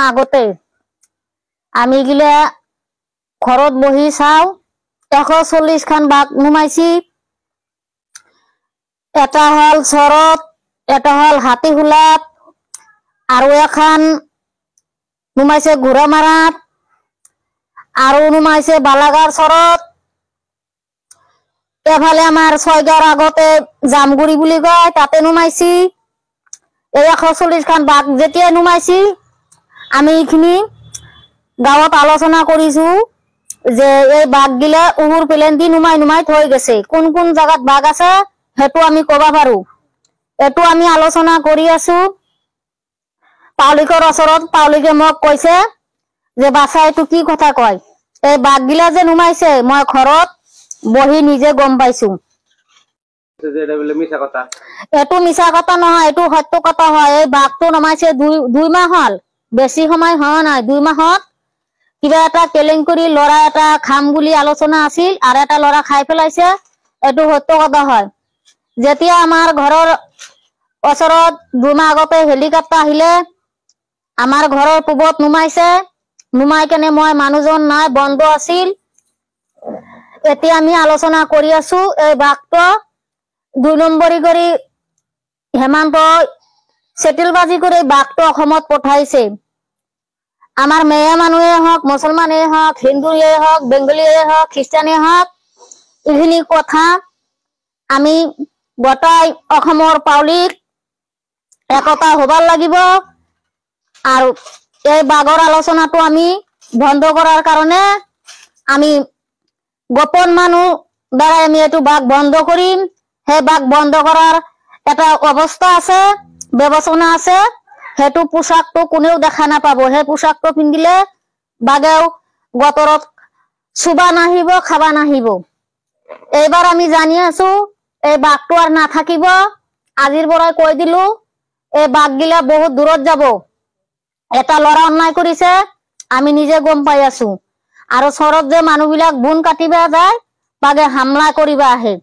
আগতে আমি গিলা ঘৰত বহি চাও 140 খান বাঘ নুমাইছি। এটা হল চৰত, এটা হল হাতীহুলাত, আৰু এখন নুমাইছে ঘোঁৰামাৰাত, আৰু নুমাইছে বালাগাৰ চৰত। এফালে আমাৰ ছয়গাঁৱৰ আগতে জামগুৰি বুলি কয় তাতে নুমাইছি। এই 140 খান বাঘ যেতিয়া নুমাইছি আমি এইখিনি গাঁৱত আলোচনা কৰিছো যে এই বাঘ গিলা উহুৰ প্লেন দি নুমাই নুমাই থৈ গেছে, কোন কোন জাগাত বাঘ আছে সেইটো আমি কবা পাৰো। এইটো আমি আলোচনা কৰি আছো। পাউলিকৰ ওচৰত পাউলিকে মোক কৈছে যে বাছা এইটো কি কথা কয়, এই বাঘ গিলা যে নুমাইছে মই ঘৰত বহি নিজে গম পাইছো। এইটো মিছা কথা নহয়, এইটো সত্য কথা হয়। এই বাঘটো নমাইছে দুই মাহ হল, বেছি সময় হোৱা নাই। 2 মাহত কিবা এটা কেলেংকৰি লৰা এটা খাম বুলি আলোচনা আছিল আৰু এটা লৰা খাই পেলাইছে। এইটো সত্য কথা হয়। যেতিয়া আমাৰ ঘৰৰ ওচৰত 2 মাহ আগতে হেলিকপ্টাৰ আহিলে আমাৰ ঘৰৰ পূবত নুমাইছে। নুমাই কেনে মই মানুহজন নাই, বন্ধ আছিল। এতিয়া আমি আলোচনা কৰি আছো এই বাঘটো 2 নম্বৰী কৰি হেমন্ত চেটিলবাজি কৰি বাঘটো অসমত পঠাইছে। আমাৰ মেয়া মানুহে হওক, মুছলমানে হওক, হিন্দুয়ে হওক, বেংগলীয়ে হওক, খ্ৰীষ্টানে হওক, এইখিনি কথা আমি গোটাই অসমৰ পাউলিক একতা হবাৰ লাগিব। আৰু এই বাঘৰ আলোচনাটো আমি বন্ধ কৰাৰ কাৰণে আমি গোপন মানুহ দ্বাৰাই আমি এইটো বাঘ বন্ধ কৰিম। সেই বাঘ বন্ধ কৰাৰ এটা অৱস্থা আছে, ব্যৱস্থা আছে। সেইটো পোচাকটো কোনেও দেখা নাপাব। সেই পোচাকটো পিন্ধিলে বাঘেও বতৰত চুবা নাহিব, খাবা নাহিব। এইবাৰ আমি জানি আছো এই বাঘটো আৰ নাথাকিব। আজিৰ পৰাই কৈ দিলো এই বাঘ গিলা বহুত দূৰত যাব। এটা লৰা অন্যায় কৰিছে আমি নিজে গম পাই আছো। আৰু চৰত যে মানুহবিলাক বুন কাটিবা যায় বাঘে হামলা কৰিবা আহে।